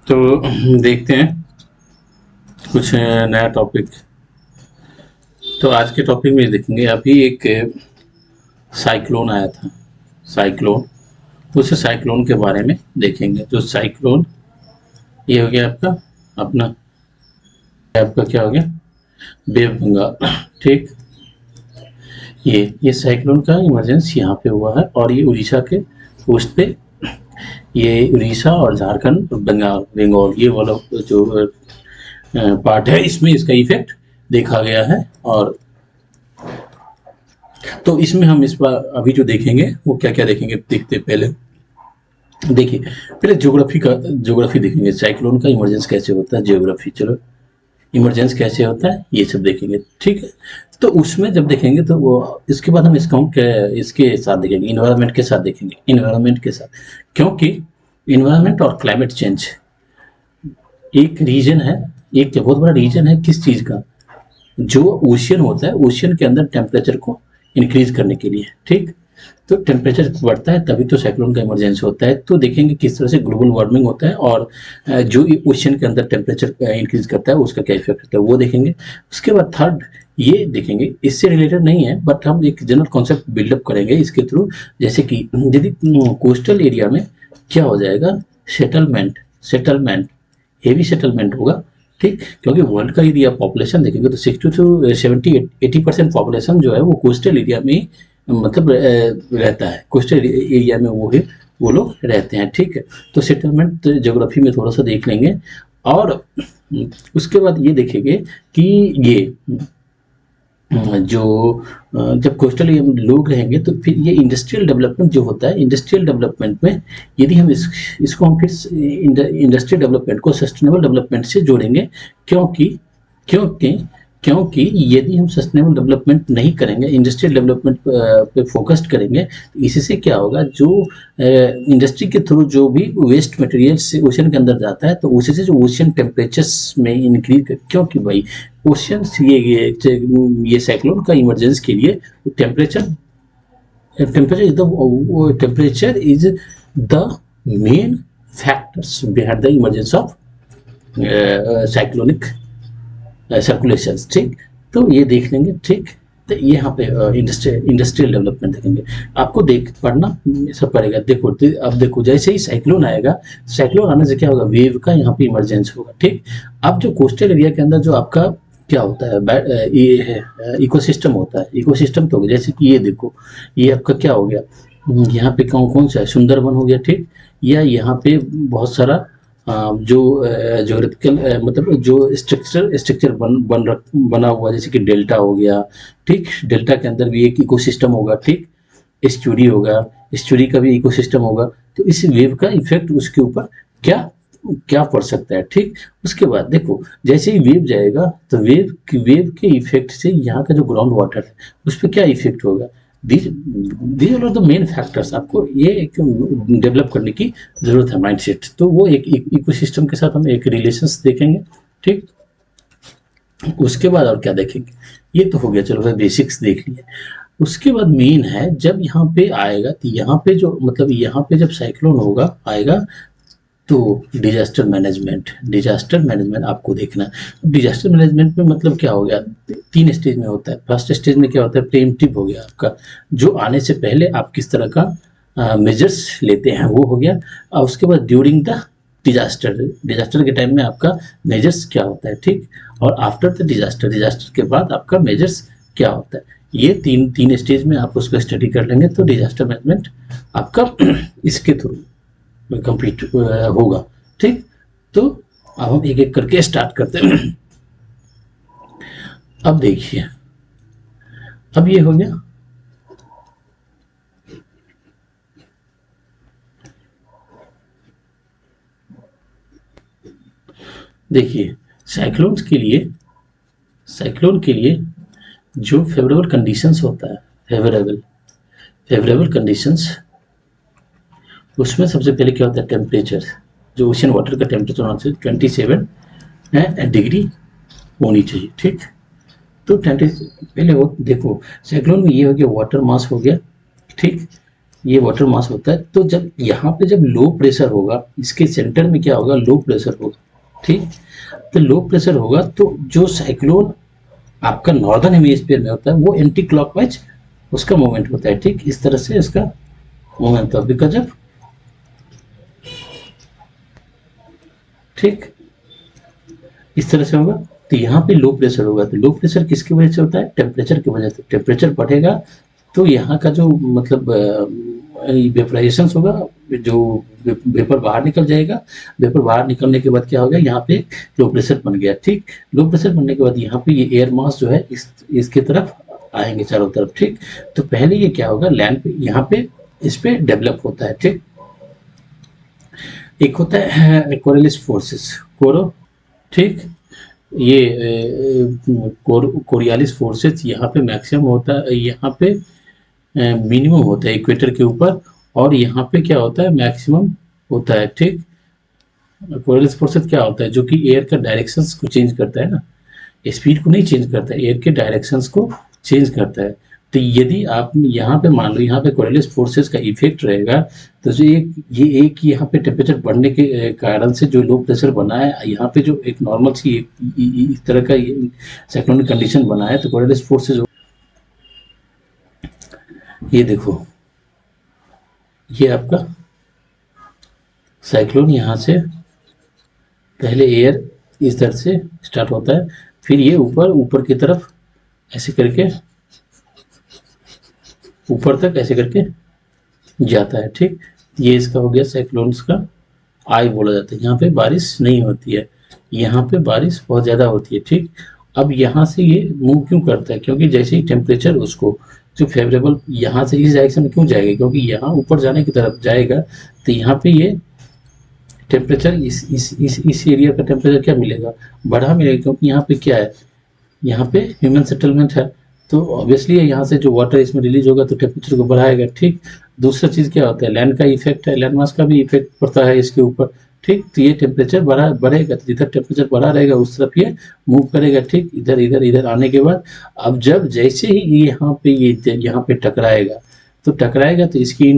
तो देखते हैं कुछ नया टॉपिक। तो आज के टॉपिक में देखेंगे, अभी एक साइक्लोन आया था। साइक्लोन, उस साइक्लोन के बारे में देखेंगे। जो साइक्लोन, ये हो गया आपका अपना, आपका क्या हो गया, वेव बंगाल। ठीक, ये साइक्लोन का इमरजेंस यहाँ पे हुआ है और ये उड़ीसा के कोस्ट पे, ये उड़ीसा और झारखंड, बंगाल, बंगाल ये वाला जो पार्ट है, इसमें इसका इफेक्ट देखा गया है। और तो इसमें हम इस बार अभी जो देखेंगे वो क्या क्या देखेंगे, देखते पहले देखिए। पहले ज्योग्राफी देखेंगे, साइक्लोन का इमरजेंस कैसे होता है, ज्योग्राफी। चलो, इमरजेंस कैसे होता है ये सब देखेंगे, ठीक है। तो उसमें जब देखेंगे तो वो, इसके बाद हम इसका इसके साथ देखेंगे, इन्वायरमेंट के साथ देखेंगे, इन्वायरमेंट के साथ। क्योंकि इन्वायरमेंट और क्लाइमेट चेंज एक रीजन है, एक बहुत बड़ा रीजन है किस चीज़ का, जो ओशियन होता है, ओशियन के अंदर टेम्परेचर को इंक्रीज करने के लिए। ठीक, तो टेम्परेचर बढ़ता है तभी तो साइक्लोन का इमरजेंसी होता है। तो देखेंगे किस तरह से ग्लोबल वार्मिंग होता है और जो ओशियन के अंदर टेम्परेचर इंक्रीज करता है उसका क्या इफेक्ट होता है वो देखेंगे। उसके बाद थर्ड ये देखेंगे, इससे रिलेटेड नहीं है बट हम एक जनरल कॉन्सेप्ट बिल्डअप करेंगे इसके थ्रू। जैसे कि यदि कोस्टल एरिया में क्या हो जाएगा, सेटलमेंट, सेटलमेंट, हेवी सेटलमेंट होगा। ठीक, क्योंकि वर्ल्ड का यदि आप पॉपुलेशन देखेंगे तो 60 टू 70-80% पॉपुलेशन जो है वो कोस्टल एरिया में मतलब रहता है, कोस्टल एरिया में वो लोग रहते हैं। ठीक है, तो सेटलमेंट ज्योग्राफी में थोड़ा सा देख लेंगे। और उसके बाद ये देखेंगे कि ये जो जब कोस्टल एरिया में लोग रहेंगे तो फिर ये इंडस्ट्रियल डेवलपमेंट जो होता है, इंडस्ट्रियल डेवलपमेंट में यदि हम इसको हम फिर इंडस्ट्रियल डेवलपमेंट को सस्टेनेबल डेवलपमेंट से जोड़ेंगे। क्योंकि क्योंकि क्योंकि यदि हम सस्टेनेबल डेवलपमेंट नहीं करेंगे, इंडस्ट्रियल डेवलपमेंट पे फोकस्ड करेंगे, तो इससे क्या होगा, जो इंडस्ट्री के थ्रू जो भी वेस्ट मटेरियल से ओशन के अंदर जाता है तो उसी से जो ओशन टेम्परेचर्स में इंक्रीज, क्योंकि भाई ओशन ये साइक्लोन का इमरजेंसी के लिए temperature temperature is the main factors behind the emergence of cyclonic circulation. ठीक, तो ये देख लेंगे। ठीक, तो यहाँ पे इंडस्ट्रियल डेवलपमेंट देखेंगे। आपको देख पढ़ना सब पड़ेगा। देखो, अब देखो, जैसे ही साइक्लोन आएगा, साइक्लोन आने से क्या होगा, वेव का यहाँ पे इमरजेंस होगा। ठीक, अब जो कोस्टल एरिया के अंदर जो आपका क्या होता है, ये है इकोसिस्टम होता है, इकोसिस्टम तो जैसे कि ये देखो, ये आपका क्या हो गया, यहाँ पे कौन कौन सा है, सुंदरबन हो गया। ठीक, या यहाँ पे बहुत सारा जो ज्योग्राफिकल मतलब जो स्ट्रक्चर बना हुआ, जैसे कि डेल्टा हो गया। ठीक, डेल्टा के अंदर भी एक इकोसिस्टम होगा। ठीक, एस्चुरी होगा, एस्चुरी का भी इकोसिस्टम होगा। तो इस वेव का इफेक्ट उसके ऊपर क्या क्या पड़ सकता है। ठीक, उसके बाद देखो, जैसे ही वेव जाएगा तो वेव के इफेक्ट से यहाँ का जो ग्राउंड वाटर है उस पर क्या इफेक्ट होगा। These are the main factors. आपको ये एक डेवलप करने की जरूरत है, माइंडसेट। तो वो एक इकोसिस्टम के साथ हम एक रिलेशंस देखेंगे। ठीक, उसके बाद और क्या देखेंगे, ये तो हो गया, चलो भाई बेसिक्स देख लिए। उसके बाद मेन है, जब यहाँ पे आएगा तो यहाँ पे जो मतलब यहाँ पे जब साइक्लोन होगा आएगा तो डिजास्टर मैनेजमेंट आपको देखना है। डिजास्टर मैनेजमेंट में मतलब क्या हो गया, 3 स्टेज में होता है। फर्स्ट स्टेज में क्या होता है, प्रीएम्प्टिव हो गया आपका, जो आने से पहले आप किस तरह का मेजर्स लेते हैं वो हो गया। और उसके बाद ड्यूरिंग द डिजास्टर के टाइम में आपका मेजर्स क्या होता है। ठीक, और आफ्टर द डिजास्टर के बाद आपका मेजर्स क्या होता है। ये तीन स्टेज में आप उसको स्टडी कर लेंगे तो डिजास्टर मैनेजमेंट आपका इसके थ्रू कंप्लीट होगा। ठीक, तो अब हम एक एक करके स्टार्ट करते हैं। अब देखिए, अब ये हो गया, देखिए साइक्लोन के लिए जो फेवरेबल कंडीशंस होता है, फेवरेबल कंडीशंस, उसमें सबसे पहले क्या होता है, टेम्परेचर। जो ओशन वाटर का टेम्परेचर होना चाहिए 27 डिग्री होनी चाहिए। ठीक, तो पहले वो देखो, साइक्लोन में ये हो गया, वाटर मास हो गया। ठीक, ये वाटर मास होता है। तो जब यहाँ पे जब लो प्रेशर होगा, इसके सेंटर में क्या होगा, लो प्रेशर होगा, ठीक। तो लो प्रेशर होगा तो जो साइक्लोन आपका नॉर्दर्न हेमिस्फीयर में होता है वो एंटी क्लॉकवाइज उसका मूवमेंट होता है, ठीक। इस तरह से इसका मूवमेंट होता है बिकॉज ऑफ, ठीक, इस तरह से होगा। तो यहाँ पे लो प्रेशर होगा, तो लो प्रेशर किसकी वजह से होता है, टेम्परेचर की वजह से। टेम्परेचर बढ़ेगा तो यहाँ का जो मतलब वेपराइजेशन होगा, जो वेपर बाहर निकल जाएगा। वेपर बाहर निकलने के बाद क्या होगा, यहाँ पे लो प्रेशर बन गया, ठीक। लो प्रेशर बनने के बाद यहाँ पे ये एयर मास जो है इसके तरफ आएंगे चारों तरफ, ठीक। तो पहले ये क्या होगा, लैंड पे यहाँ पे इस पे डेवलप होता है, ठीक। एक होता है कोरियलिस फोर्सेस, कोरो, ठीक। ये कोरियालिस फोर्सेस यहाँ पे मैक्सिमम होता है, यहाँ पे मिनिमम होता है इक्वेटर के ऊपर, और यहाँ पे क्या होता है, मैक्सिमम होता है, ठीक। कोरियलिस फोर्सेस क्या होता है, जो कि एयर का डायरेक्शंस को चेंज करता है ना, स्पीड को नहीं चेंज करता है, एयर के डायरेक्शंस को चेंज करता है। तो यदि आप यहाँ पे मान लो यहाँ पे कोरियलिस फोर्सेस का इफेक्ट रहेगा, तो जो एक यहाँ पे टेम्परेचर बढ़ने के कारण से जो लो प्रेशर बना है, यहाँ पे जो एक नॉर्मल सी इस तरह का साइक्लोनिक कंडीशन बना है, तो कोरियलिस फोर्सेस, ये देखो, ये आपका साइक्लोन यहाँ से पहले एयर इस तरह से स्टार्ट होता है, फिर ये ऊपर ऊपर की तरफ ऐसे करके ऊपर तक ऐसे करके जाता है, ठीक। ये इसका हो गया साइक्लोन्स का आई बोला जाता है। यहाँ पे बारिश नहीं होती है, यहाँ पे बारिश बहुत ज़्यादा होती है, ठीक। अब यहाँ से ये मूव क्यों करता है, क्योंकि जैसे ही टेम्परेचर उसको जो फेवरेबल यहाँ से इस डायरेक्शन में क्यों जाएगा, क्योंकि यहाँ ऊपर जाने की तरफ जाएगा, तो यहाँ पे ये टेम्परेचर इस एरिया का टेम्परेचर क्या मिलेगा, बढ़ा मिलेगा, क्योंकि यहाँ पे क्या है, यहाँ पे ह्यूमन सेटलमेंट है। तो ऑब्वियसली यहाँ से जो वाटर इसमें रिलीज होगा तो टेम्परेचर को बढ़ाएगा, ठीक। दूसरा चीज़ क्या होता है, लैंड का इफेक्ट है, लैंड मास का भी इफेक्ट पड़ता है इसके ऊपर, ठीक। तो ये टेम्परेचर बढ़ेगा, तो जिधर टेम्परेचर बढ़ा रहेगा उस तरफ ये मूव करेगा, ठीक। इधर इधर इधर आने के बाद अब जब जैसे ही ये यहाँ पे टकराएगा, तो टकराएगा तो इसकी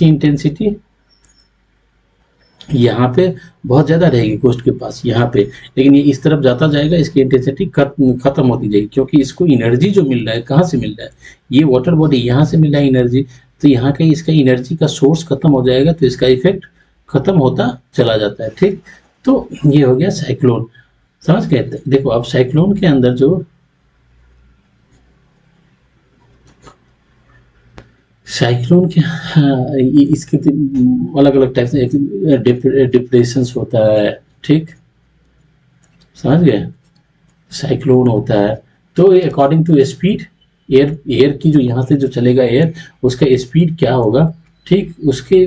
इंटेंसिटी यहाँ पे बहुत ज़्यादा रहेगी कोस्ट के पास यहाँ पे, लेकिन ये इस तरफ जाता जाएगा, इसकी इंटेंसिटी खत्म होती जाएगी, क्योंकि इसको एनर्जी जो मिल रहा है कहाँ से मिल रहा है, ये वाटर बॉडी यहाँ से मिल रहा है एनर्जी। तो यहाँ का इसका एनर्जी का सोर्स खत्म हो जाएगा, तो इसका इफेक्ट खत्म होता चला जाता है, ठीक। तो ये हो गया साइक्लोन, समझ गए। देखो अब साइक्लोन के अंदर जो साइक्लोन के, हाँ, इसके अलग अलग टाइप से डिप्रेशन होता है, ठीक, समझ गए। साइक्लोन होता है तो अकॉर्डिंग टू स्पीड, एयर की जो यहाँ से जो चलेगा एयर, उसका स्पीड क्या होगा, ठीक, उसके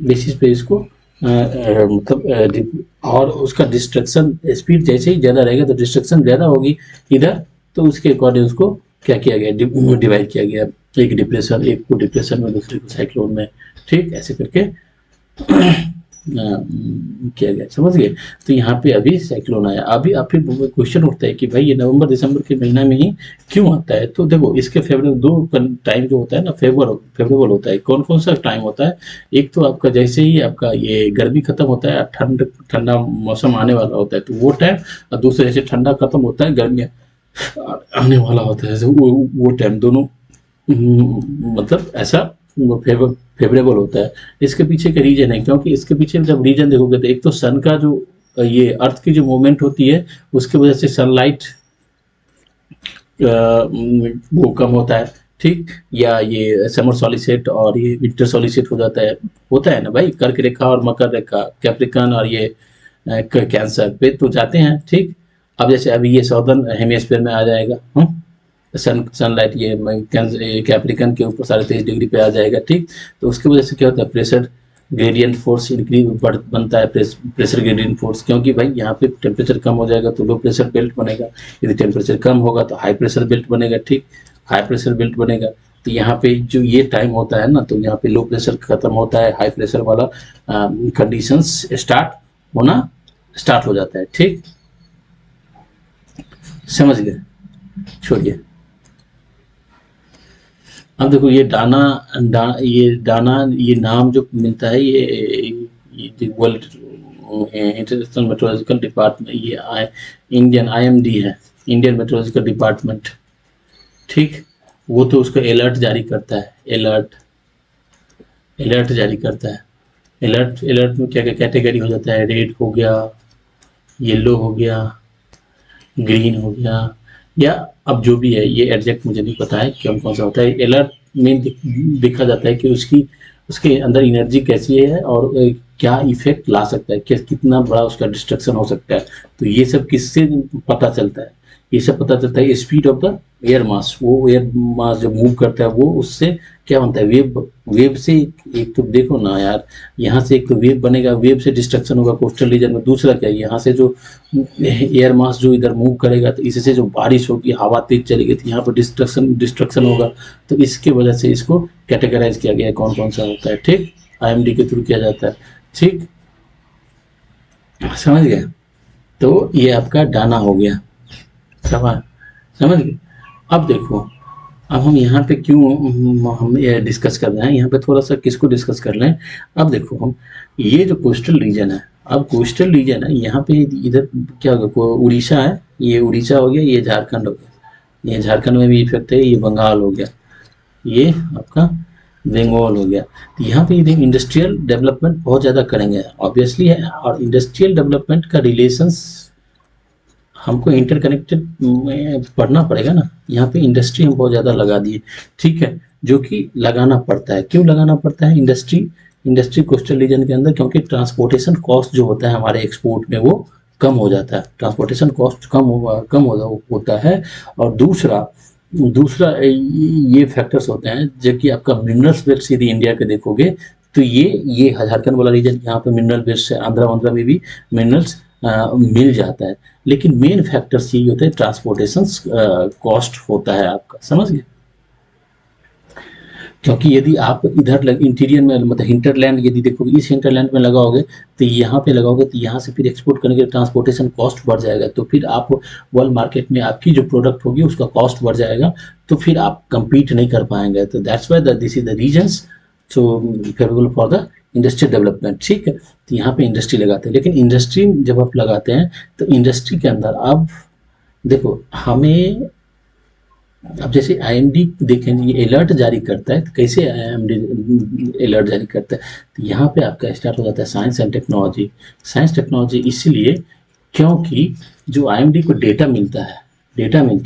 बेसिस पे इसको मतलब और उसका डिस्ट्रक्शन स्पीड जैसे ही ज़्यादा रहेगा तो डिस्ट्रक्शन ज़्यादा होगी इधर, तो उसके अकॉर्डिंग उसको क्या किया गया, डिवाइड किया गया, एक डिप्रेशन, एक को डिप्रेशन में, दूसरे को साइक्लोन में, ठीक, ऐसे करके किया गया, समझ गए। तो यहाँ पे अभी साइक्लोन आया। अभी आप फिर क्वेश्चन उठता है कि भाई ये नवंबर दिसंबर के महीना में ही क्यों आता है, तो देखो इसके फेवरेबल दो टाइम जो होता है ना, फेवरेबल होता है। कौन कौन सा टाइम होता है, एक तो आपका जैसे ही आपका ये गर्मी खत्म होता है, ठंडा मौसम आने वाला होता है, तो वो टाइम, और दूसरा जैसे ठंडा खत्म होता है, गर्मी आने वाला होता है, वो टाइम दोनों मतलब ऐसा फेवरेबल होता है। इसके पीछे का रीजन है, क्योंकि इसके पीछे जब रीजन देखोगे तो एक तो सन का जो ये अर्थ की जो मूवमेंट होती है उसकी वजह से सनलाइट वो कम होता है, ठीक, या ये समर सॉलिसेट और ये विंटर सॉलिसेट हो जाता है, होता है ना भाई, कर्क रेखा और मकर रेखा, कैप्रिकन और ये कैंसर पे तो जाते हैं, ठीक। अब जैसे अभी ये साउदर्न हेमिस्फीयर में आ जाएगा, सनलाइट ये कैप्रिकन के ऊपर 23.5 डिग्री पे आ जाएगा, ठीक। तो उसकी वजह से क्या होता है, प्रेशर ग्रेडियंट फोर्स इंक्रीज बनता है, प्रेशर ग्रेडियंट फोर्स, क्योंकि भाई यहाँ पे टेम्परेचर कम हो जाएगा तो लो प्रेशर बेल्ट बनेगा, यदि टेम्परेचर कम होगा तो हाई प्रेशर बेल्ट बनेगा, ठीक, हाई प्रेशर बेल्ट बनेगा। तो यहाँ पे जो ये टाइम होता है ना, तो यहाँ पे लो प्रेशर खत्म होता है, हाई प्रेशर वाला कंडीशंस स्टार्ट हो जाता है, ठीक, समझ गए, छोड़िए। अब देखो ये डाना ये नाम जो मिलता है, ये वर्ल्ड इंटरनेशनल मेट्रोलॉजिकल डिपार्टमेंट, ये इंडियन आईएमडी है, इंडियन मेट्रोलॉजिकल डिपार्टमेंट, ठीक। वो तो उसका अलर्ट जारी करता है, अलर्ट जारी करता है। अलर्ट अलर्ट में क्या क्या कैटेगरी हो जाता है, रेड हो गया, येलो हो गया, ग्रीन हो गया, या अब जो भी है, ये एग्जैक्ट मुझे नहीं पता है कौन कौन सा होता है। अलर्ट में देखा जाता है कि उसके अंदर एनर्जी कैसी है और क्या इफेक्ट ला सकता है, कितना बड़ा उसका डिस्ट्रक्शन हो सकता है। तो ये सब किससे पता चलता है, ये सब पता चलता है speed of the air mass. वो एयर मास जब मूव करता है वो उससे क्या बनता है, वेव से। एक तो देखो ना यार, यहाँ से एक तो वेव बनेगा, वेव से डिस्ट्रक्शन होगा कोस्टल रीजन में। दूसरा क्या है, यहाँ से जो एयर मास जो इधर मूव करेगा तो इससे जो बारिश होगी, हवा तेज चलेगी, तो यहाँ पर डिस्ट्रक्शन होगा। तो इसके वजह से इसको कैटेगराइज किया गया है कौन कौन सा होता है, ठीक। आईएमडी के थ्रू किया जाता है, ठीक, समझ गए। तो ये आपका डाना हो गया, समझ गए। अब देखो, अब हम यहाँ पे क्यों हम ये डिस्कस कर रहे हैं, यहाँ पे थोड़ा सा किसको डिस्कस कर रहे हैं। अब देखो हम, ये जो कोस्टल रीजन है, अब कोस्टल रीजन है यहाँ पे, इधर क्या होगा, उड़ीसा है, ये उड़ीसा हो गया, ये झारखंड हो गया, ये झारखंड में भी इफेक्ट है, ये बंगाल हो गया, ये आपका बंगाल हो गया। तो यहाँ पे इंडस्ट्रियल डेवलपमेंट बहुत ज़्यादा करेंगे ऑब्वियसली है, और इंडस्ट्रियल डेवलपमेंट का रिलेशंस हमको इंटरकनेक्टेड पढ़ना पड़ेगा ना। यहाँ पे इंडस्ट्री हम बहुत ज़्यादा लगा दिए, ठीक है, जो कि लगाना पड़ता है। क्यों लगाना पड़ता है इंडस्ट्री कोस्टल रीजन के अंदर, क्योंकि ट्रांसपोर्टेशन कॉस्ट जो होता है हमारे एक्सपोर्ट में वो कम हो जाता है, ट्रांसपोर्टेशन कॉस्ट कम होता है। और दूसरा ये फैक्टर्स होते हैं जो कि आपका मिनरल्स बेल्ट, यदि इंडिया के देखोगे तो ये झारखंड वाला रीजन, यहाँ पे मिनरल बेल्ट से आंध्रा में भी मिनरल्स मिल जाता है। लेकिन मेन फैक्टर्स यही होता है, ट्रांसपोर्टेशन कॉस्ट होता है आपका, समझ गए। क्योंकि यदि आप इधर इंटीरियर में मतलब हिंटरलैंड यदि देखोगे, इस हिंटरलैंड में लगाओगे तो यहाँ पे लगाओगे तो यहाँ से फिर एक्सपोर्ट करने के ट्रांसपोर्टेशन कॉस्ट बढ़ जाएगा। तो फिर आप वर्ल्ड मार्केट में आपकी जो प्रोडक्ट होगी उसका कॉस्ट बढ़ जाएगा, तो फिर आप compete नहीं कर पाएंगे। तो that's why this is the reasons so favourable for the industrial development, ठीक है। तो यहाँ पे इंडस्ट्री लगाते हैं, लेकिन इंडस्ट्री जब आप लगाते हैं तो इंडस्ट्री के अंदर अब देखो हमें, अब जैसे आईएमडी देखेंगे, ये अलर्ट जारी करता है, तो कैसे आईएमडी अलर्ट जारी करता है, तो यहाँ पे आपका स्टार्ट हो जाता है science and technology. Science technology इसलिए क्योंकि जो आईएमडी को डेटा मिलता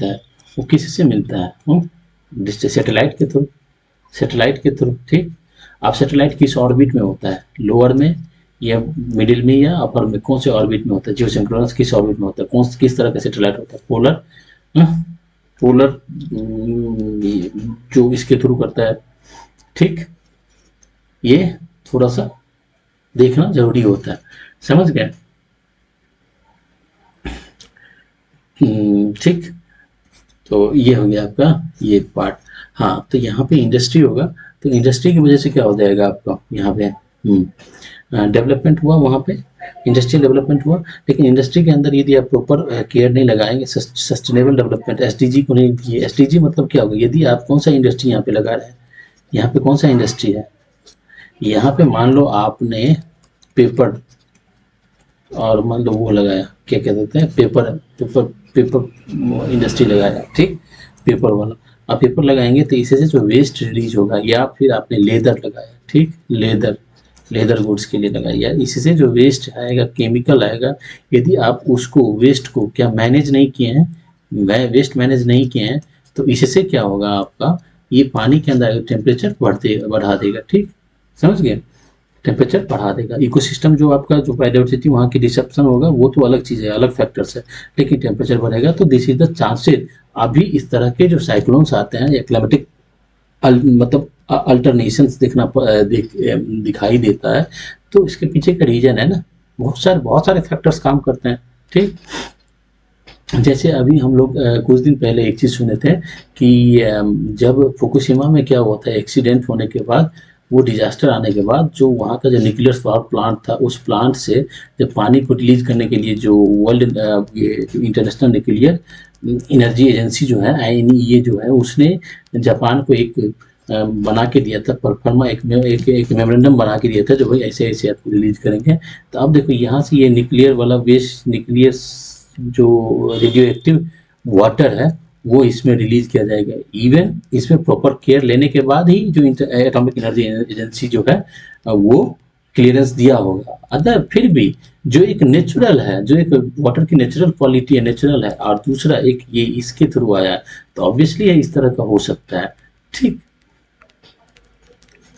है वो किससे मिलता है, सैटेलाइट के थ्रू, ठीक। अब सैटेलाइट किस ऑर्बिट में होता है, लोअर में या मिडिल में या अपर में, कौन से ऑर्बिट में होता है, जियोसिंक्रोनस किस ऑर्बिट में होता है, किस तरह का सैटेलाइट होता है, पोलर जो इसके थ्रू करता है, ठीक। ये थोड़ा सा देखना जरूरी होता है, समझ गए, ठीक। तो ये हो गया आपका ये पार्ट। हाँ, तो यहाँ पे इंडस्ट्री होगा, तो इंडस्ट्री की वजह से क्या हो जाएगा आपका, यहाँ पे डेवलपमेंट हुआ, वहाँ पे इंडस्ट्रियल डेवलपमेंट हुआ। लेकिन इंडस्ट्री के अंदर यदि आप प्रॉपर केयर नहीं लगाएंगे, सस्टेनेबल डेवलपमेंट एसडीजी को नहीं दिए, एसडीजी मतलब क्या होगा, यदि आप कौन सा इंडस्ट्री यहाँ पे लगा रहे हैं, यहाँ पे कौन सा इंडस्ट्री है, यहाँ पे मान लो आपने पेपर और मान लो वो लगाया, क्या कह देते हैं, पेपर इंडस्ट्री लगाया, ठीक, पेपर वाला। आप पेपर लगाएंगे तो इससे जो वेस्ट रिलीज होगा, या फिर आपने लेदर लगाया, ठीक, लेदर गुड्स के लिए लगाया, इससे जो वेस्ट आएगा, केमिकल आएगा, यदि आप उसको वेस्ट को क्या मैनेज नहीं किए हैं, वेस्ट मैनेज नहीं किए हैं, तो इससे क्या होगा आपका, ये पानी के अंदर टेम्परेचर बढ़ा देगा, ठीक, समझ गए, टेम्परेचर बढ़ा देगा। इकोसिस्टम जो आपका जो बायोडाइवर्सिटी वहाँ की डिसरप्शन होगा वो तो अलग चीज़ है, अलग फैक्टर्स है, लेकिन टेम्परेचर बढ़ेगा तो दिस इज द चांसेस। अभी इस तरह के जो साइक्लोन्स आते हैं या क्लाइमेटिक मतलब अल्टरनेशंस दिखाई देता है, तो इसके पीछे का रीजन है ना, बहुत सारे फैक्टर्स काम करते हैं, ठीक। जैसे अभी हम लोग कुछ दिन पहले एक चीज़ सुने थे कि जब फुकुशिमा में क्या हुआ था, एक्सीडेंट होने के बाद, वो डिजास्टर आने के बाद, जो वहाँ का जो न्यूक्लियर पावर प्लांट था, उस प्लांट से जब पानी को रिलीज करने के लिए जो world international nuclear energy agency जो है, INEA जो है, उसने जापान को एक बना के दिया था, परफॉर्मा एक मेमोरेंडम बना के दिया था जो भाई ऐसे ऐसे आपको रिलीज करेंगे। तो अब देखो यहाँ से ये न्यूक्लियर वाला वेस्ट, न्यूक्लियर जो रेडियो एक्टिव वाटर है वो इसमें रिलीज किया जाएगा। इवन इसमें प्रॉपर केयर लेने के बाद ही जो एटॉमिक एनर्जी एजेंसी जो है वो क्लियरेंस दिया होगा। अदर फिर भी जो एक नेचुरल है, जो एक वाटर की नेचुरल क्वालिटी है, नेचुरल है, और दूसरा एक ये इसके थ्रू आया है, तो ऑब्वियसली इस तरह का हो सकता है। ठीक,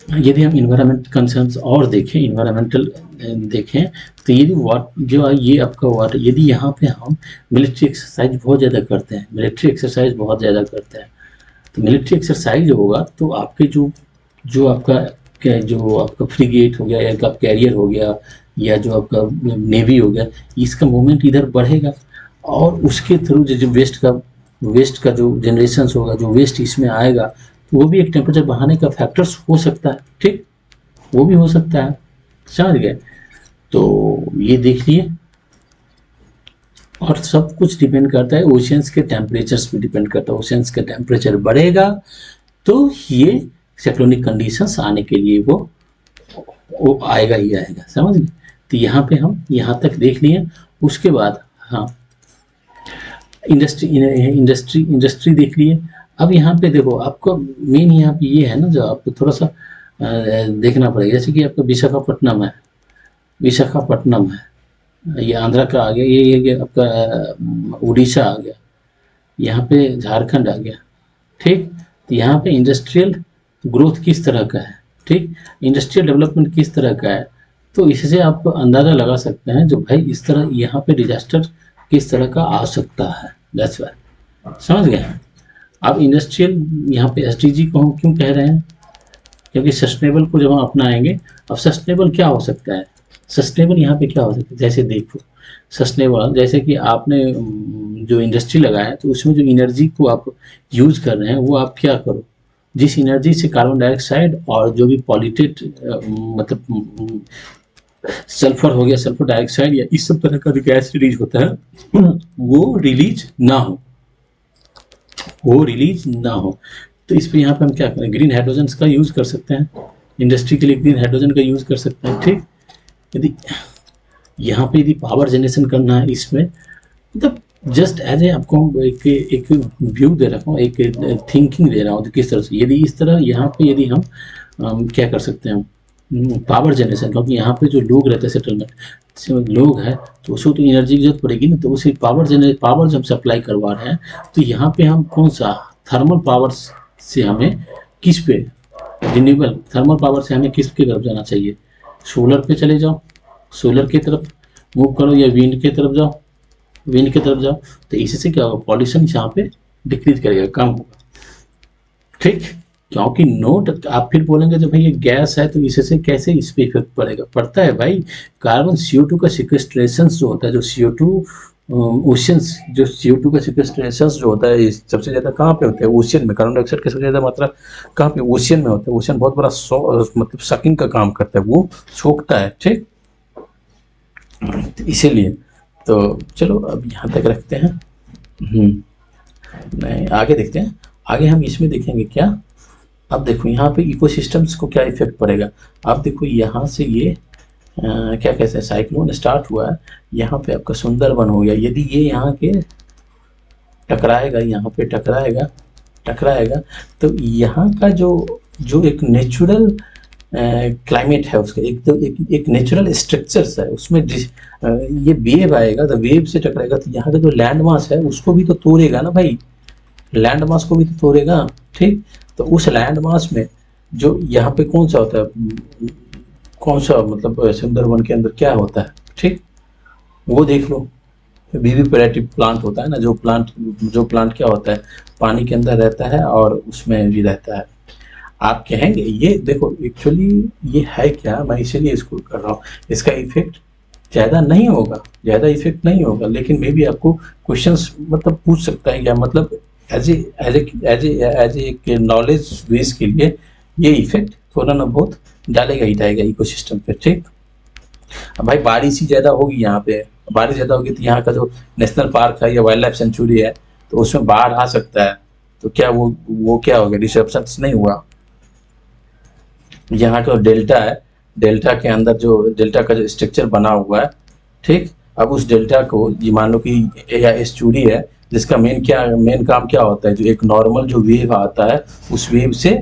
यदि हम इन्वायरमेंट कंसर्न्स और देखें, इन्वायरमेंटल देखें, तो यदि जो ये आपका वाटर, यदि यहाँ पे हम मिलिट्री एक्सरसाइज बहुत ज़्यादा करते हैं, मिलिट्री एक्सरसाइज बहुत ज़्यादा करते हैं, तो मिलिट्री एक्सरसाइज होगा तो आपके जो आपका फ्रीगेट हो गया या आपका कैरियर हो गया या जो आपका नेवी हो गया, इसका मूवमेंट इधर बढ़ेगा और उसके थ्रू जो वेस्ट का जो जनरेशंस होगा, जो वेस्ट इसमें आएगा, तो वो भी एक टेम्परेचर बढ़ाने का फैक्टर्स हो सकता है। ठीक, वो भी हो सकता है, समझ गए। तो ये देख लिए, और सब कुछ डिपेंड करता है ओशियंस के टेम्परेचर्स पे डिपेंड करता है। ओशियंस का टेम्परेचर बढ़ेगा तो ये साइक्लोनिक कंडीशंस आने के लिए वो आएगा ही आएगा, समझ गए। तो यहाँ पे हम यहाँ तक देख लिए। उसके बाद हाँ, इंडस्ट्री देख लिए। अब यहाँ पे देखो, आपको मेन यहाँ पे ये है ना, जो आपको थोड़ा सा देखना पड़ेगा। जैसे कि आपका विशाखापट्टनम है, विशाखापट्टनम है, ये आंध्रा का आ गया, ये आपका उड़ीसा आ गया, यहाँ पे झारखंड आ गया। ठीक, तो यहाँ पे इंडस्ट्रियल ग्रोथ किस तरह का है, ठीक, इंडस्ट्रियल डेवलपमेंट किस तरह का है, तो इससे आप अंदाज़ा लगा सकते हैं जो भाई इस तरह यहाँ पे डिजास्टर किस तरह का आ सकता है। दैट्स वाई, समझ गए। अब इंडस्ट्रियल यहाँ पे एसडीजी को हम क्यों कह रहे हैं, क्योंकि सस्टेनेबल को जब हम अपनाएंगे, अब सस्टेनेबल क्या हो सकता है, सस्टेनेबल यहाँ पे क्या हो सकता है, जैसे देखो सस्टेनेबल, जैसे कि आपने जो इंडस्ट्री लगाया तो उसमें जो एनर्जी को आप यूज कर रहे हैं वो आप क्या करो, जिस एनर्जी से कार्बन डाइऑक्साइड और जो भी पॉल्यूटेड मतलब सल्फर हो गया, सल्फर डाइऑक्साइड या इस सब तरह का जो गैस रिलीज होता है वो रिलीज ना हो, वो रिलीज ना हो। तो इस पर यहाँ पे हम क्या करें, ग्रीन हाइड्रोजन का यूज कर सकते हैं, इंडस्ट्री के लिए ग्रीन हाइड्रोजन का यूज कर सकते हैं। ठीक, यदि यहाँ पे यदि पावर जनरेशन करना है इसमें, मतलब जस्ट एज ए आपको एक व्यू दे रहा हूँ, एक थिंकिंग दे रहा हूँ, तो किस तरह से यदि इस तरह यहाँ पे यदि हम क्या कर सकते हैं पावर जनरेशन, क्योंकि यहाँ पे जो लोग रहते हैं सेटलमेंट लोग हैं तो उसको तो एनर्जी की जरूरत पड़ेगी ना, तो उसी पावर जब हम सप्लाई करवा रहे हैं तो यहाँ पे हम कौन सा थर्मल पावर से हमें किस पे, रिन्यूएबल थर्मल पावर से हमें किस की तरफ जाना चाहिए, सोलर पे चले जाओ, सोलर की तरफ मूव करो, या विंड की तरफ जाओ, विंड की तरफ जाओ, तो इससे क्या होगा, पॉल्यूशन यहाँ पे डिक्रीज करेगा, कम होगा। ठीक, क्योंकि नोट आप फिर बोलेंगे जो भाई ये गैस है तो इससे कैसे इस पे इफेक्ट पड़ेगा, पड़ता है भाई। कार्बन CO2 का सिक्वेस्ट्रेशन जो होता है, जो CO2 ओशियंस, जो CO2 का सिक्वेस्ट्रेशन जो होता है सबसे ज्यादा कहाँ पे होता है, ओशियन में। कार्बन डाइऑक्साइड की सबसे ज्यादा मात्रा कहाँ पे, ओशियन में होता है। ओशियन बहुत बड़ा मतलब सकिंग का काम करता है, वो सोखता है। ठीक, इसीलिए तो चलो अब यहाँ तक रखते हैं। नहीं, आगे देखते हैं, आगे हम इसमें देखेंगे क्या। अब देखो यहाँ पे इकोसिस्टम्स को क्या इफेक्ट पड़ेगा। अब देखो यहाँ से ये क्या कहते हैं, साइक्लोन स्टार्ट हुआ है, यहाँ पे आपका सुंदरबन हो गया। यदि ये यहाँ के टकराएगा, यहाँ पे टकराएगा तो यहाँ का जो एक नेचुरल क्लाइमेट है उसका, एक नेचुरल स्ट्रक्चर्स है उसमें, ये वेव आएगा तो वेव से टकराएगा, तो यहाँ का जो लैंड मास है उसको भी तो तोड़ेगा ना भाई, लैंड मास को भी तो तोड़ेगा। ठीक, तो उस लैंड मास में जो यहाँ पे कौन सा होता है, कौन सा मतलब सुंदरबन के अंदर क्या होता है, ठीक, वो देख लो। विविपेरेटिव प्लांट होता है ना, जो प्लांट क्या होता है, पानी के अंदर रहता है और उसमें भी रहता है। आप कहेंगे ये देखो एक्चुअली ये है क्या, मैं इसीलिए इसको कर रहा हूँ, इसका इफेक्ट ज़्यादा नहीं होगा, लेकिन मे भी आपको क्वेश्चंस मतलब पूछ सकता है क्या, मतलब एज ए नॉलेज बेस के लिए ये इफेक्ट थोड़ा ना बहुत डालेगा इकोसिस्टम पे। ठीक, अब भाई बारिश ही ज़्यादा होगी, यहाँ पे बारिश ज़्यादा होगी तो यहाँ का जो नेशनल पार्क है या वाइल्ड लाइफ सेंचुरी है तो उसमें बाढ़ आ सकता है, तो क्या वो क्या हो गया, डिसरप्शन नहीं हुआ, यहाँ का डेल्टा है, डेल्टा के अंदर जो डेल्टा का जो स्ट्रक्चर बना हुआ है, ठीक। अब उस डेल्टा को ये मान लो कि या एस्चुरी है, जिसका मेन काम क्या होता है, जो एक नॉर्मल जो वेव आता है उस वेव से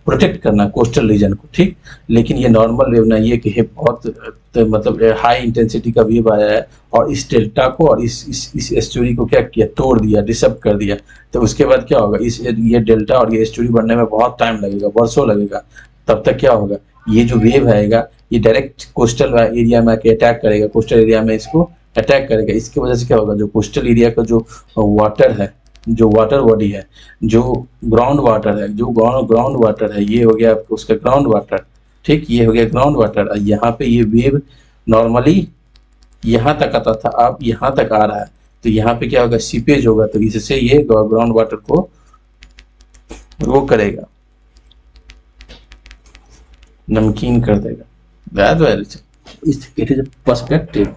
प्रोटेक्ट करना कोस्टल रीजन को, ठीक। लेकिन ये नॉर्मल वेव नहीं है कि ये बहुत मतलब हाई इंटेंसिटी का वेव आया है और इस डेल्टा को और इस एस्चुरी को क्या किया, तोड़ दिया, डिसअप कर दिया। तो उसके बाद क्या होगा, इस ये डेल्टा और ये एस्चुरी बनने में बहुत टाइम लगेगा, वर्षों लगेगा। तब तक क्या होगा, ये जो वेव आएगा ये डायरेक्ट कोस्टल एरिया में आके अटैक करेगा, कोस्टल एरिया में इसको अटैक करेगा। इसकी वजह से क्या होगा, जो कोस्टल एरिया का जो वाटर है, जो वाटर बॉडी है, जो ग्राउंड वाटर है, जो ग्राउंड वाटर है, ये हो गया आपको उसका ग्राउंड वाटर, ठीक। ये हो गया ग्राउंड वाटर। यहाँ पे ये वेव नॉर्मली यहाँ तक आता था, अब यहाँ तक आ रहा है, तो यहाँ पे क्या होगा, सीपेज होगा, तो इससे ये ग्राउंड वाटर को वो करेगा, नमकीन कर देगा। That very it is perspective.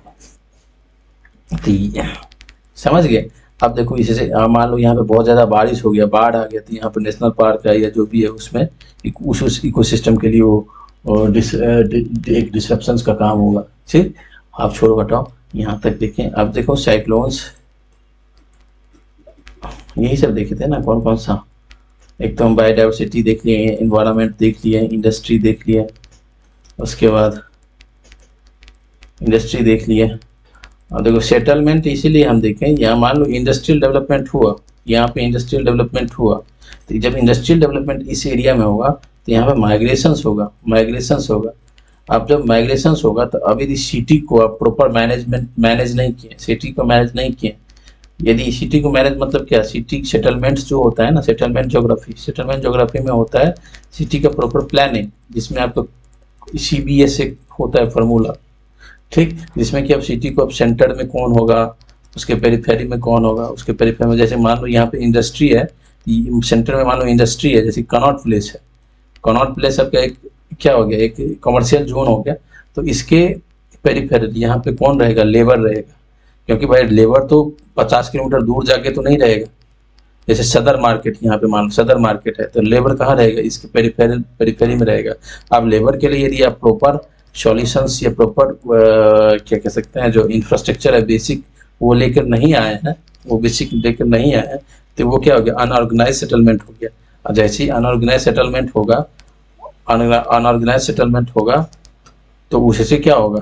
समझ गए। अब देखो इससे मान लो यहाँ पे बहुत ज़्यादा बारिश हो गया, बाढ़ आ गया, तो यहाँ पे नेशनल पार्क है या जो भी है उसमें उस इकोसिस्टम के लिए वो एक डिसरप्शंस का काम होगा, ठीक। आप छोड़ो हटाओ, यहाँ तक देखें। अब देखो साइक्लोन्स, यही सब देखे थे ना, कौन कौन सा। एक तो हम बायोडाइवर्सिटी देख लिए, एनवायरनमेंट देख लिए, इंडस्ट्री देख लिए, उसके बाद इंडस्ट्री देख लिए। और देखो सेटलमेंट इसीलिए हम देखें, यहाँ मान लो इंडस्ट्रियल डेवलपमेंट हुआ, यहाँ पे इंडस्ट्रियल डेवलपमेंट हुआ, तो जब इंडस्ट्रियल डेवलपमेंट इस एरिया में होगा तो यहाँ पे माइग्रेशंस होगा, माइग्रेशंस होगा। अब जब माइग्रेशंस होगा तो अब यदि सिटी को आप प्रॉपर मैनेज नहीं किए, सिटी को मैनेज नहीं किए, यदि सिटी को मैनेज मतलब क्या, सिटी सेटलमेंट्स जो होता है ना, सेटलमेंट ज्योग्राफी में होता है सिटी का प्रॉपर प्लानिंग, जिसमें आपको CBS एक होता है फार्मूला, ठीक, जिसमें कि अब सिटी को अब सेंटर में कौन होगा, उसके पेरिफेरी में कौन होगा, उसके पेरिफेरी में जैसे मान लो यहाँ पे इंडस्ट्री है, सेंटर में मान लो इंडस्ट्री है, जैसे कनॉट प्लेस है, कनॉट प्लेस आपका एक क्या हो गया, एक कमर्शियल जोन हो गया, तो इसके पेरिफेरी यहाँ पे कौन रहेगा, लेबर रहेगा, क्योंकि भाई लेबर तो 50 किलोमीटर दूर जाके तो नहीं रहेगा। जैसे सदर मार्केट, यहाँ पे मान लो सदर मार्केट है, तो लेबर कहाँ रहेगा, इसके पेरिफेरी में रहेगा। अब लेबर के लिए यदि आप प्रॉपर सॉल्यूशंस या प्रॉपर क्या कह सकते हैं, जो इंफ्रास्ट्रक्चर है बेसिक, वो लेकर नहीं आए हैं, वो बेसिक लेकर नहीं आए हैं, तो वो क्या हो गया, अनऑर्गेनाइज सेटलमेंट हो गया। और जैसे ही अनऑर्गेनाइज सेटलमेंट होगा, अनऑर्गेनाइज सेटलमेंट होगा तो उससे क्या होगा,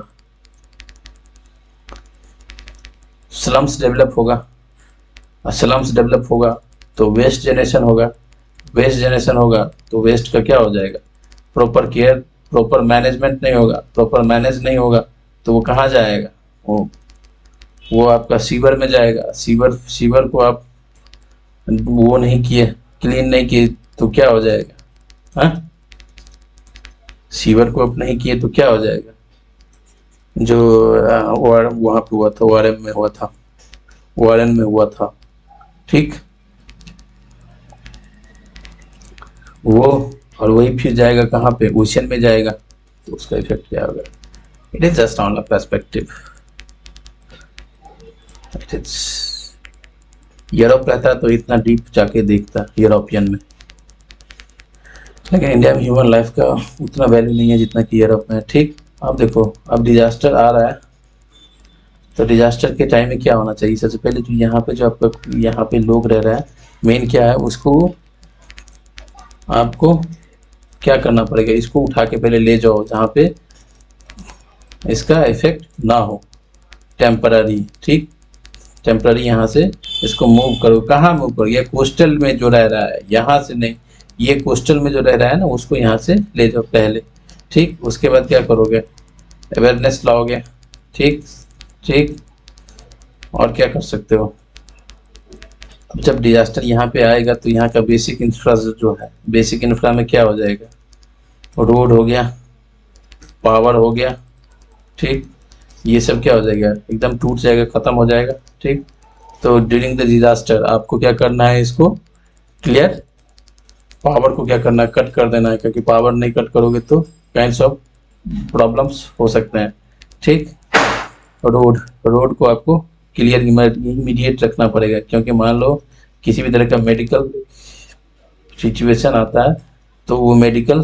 स्लम्स डेवलप होगा, और स्लम्स डेवलप होगा तो वेस्ट जनरेशन होगा, वेस्ट जनरेशन होगा तो वेस्ट का क्या हो जाएगा, प्रॉपर केयर, प्रॉपर मैनेजमेंट नहीं होगा, प्रॉपर मैनेज नहीं होगा तो वो कहाँ जाएगा, वो आपका सीवर में जाएगा। सीवर को आप वो नहीं किए, क्लीन नहीं किए तो क्या हो जाएगा, हाँ, सीवर को आप नहीं किए तो क्या हो जाएगा, जो वहाँ पे हुआ था, ORM में हुआ था, ORN में हुआ था, ठीक, वो, और वही फिर जाएगा कहाँ पे, ओशन में जाएगा, तो उसका इफेक्ट क्या होगा। It is just on a perspective. It is, Europe रहता तो इतना डीप जाके देखता यूरोपियन में, लेकिन इंडिया में ह्यूमन लाइफ का उतना वैल्यू नहीं है जितना कि यूरोप में, ठीक। अब देखो, अब डिजास्टर आ रहा है, तो डिजास्टर के टाइम में क्या होना चाहिए, सबसे पहले जो यहाँ पे जो आपका यहाँ पे लोग रह रहा है, मेन क्या है, उसको आपको क्या करना पड़ेगा, इसको उठा के पहले ले जाओ जहाँ पे इसका इफेक्ट ना हो, टेम्पररी, ठीक, टेम्पररी यहाँ से इसको मूव करो। कहाँ मूव करो, ये कोस्टल में जो रह रहा है, यहाँ से नहीं, ये कोस्टल में जो रह रहा है ना, उसको यहाँ से ले जाओ पहले, ठीक। उसके बाद क्या करोगे, अवेयरनेस लाओगे, ठीक, ठीक, और क्या कर सकते हो। जब डिजास्टर यहाँ पे आएगा तो यहाँ का बेसिक इंफ्रा जो है, बेसिक इंफ्रा में क्या हो जाएगा, रोड हो गया, पावर हो गया, ठीक, ये सब क्या हो जाएगा, एकदम टूट जाएगा, खत्म हो जाएगा, ठीक। तो ड्यूरिंग द डिजास्टर आपको क्या करना है, इसको क्लियर, पावर को क्या करना है, कट कर देना है, क्योंकि पावर नहीं कट करोगे तो काइंड्स ऑफ प्रॉब्लम्स हो सकते हैं, ठीक। रोड को आपको क्लियर इमीडिएट रखना पड़ेगा, क्योंकि मान लो किसी भी तरह का मेडिकल सिचुएशन आता है तो वो मेडिकल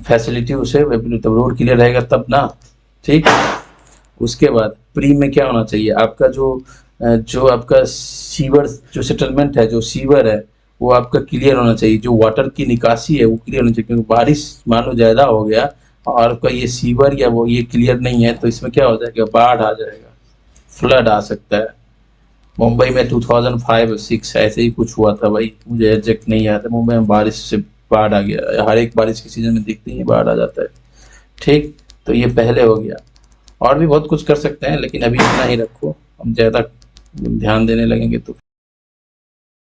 फैसिलिटी उसे तब रोड क्लियर रहेगा तब ना। ठीक। उसके बाद प्री में क्या होना चाहिए आपका जो आपका सीवर जो सेटलमेंट है, जो सीवर है, वो आपका क्लियर होना चाहिए। जो वाटर की निकासी है वो क्लियर होनी चाहिए, क्योंकि बारिश मान लो ज़्यादा हो गया और आपका ये सीवर या वो ये क्लियर नहीं है तो इसमें क्या हो जाएगा, बाढ़ आ जाएगा, फ्लड आ सकता है। मुंबई में 2005-6 ऐसे ही कुछ हुआ था भाई, मुझे एग्जैक्ट नहीं याद है। मुंबई में बारिश से बाढ़ आ गया, हर एक बारिश के सीजन में दिखते ही बाढ़ आ जाता है। ठीक। तो ये पहले हो गया। और भी बहुत कुछ कर सकते हैं लेकिन अभी इतना ही रखो, हम ज़्यादा ध्यान देने लगेंगे तो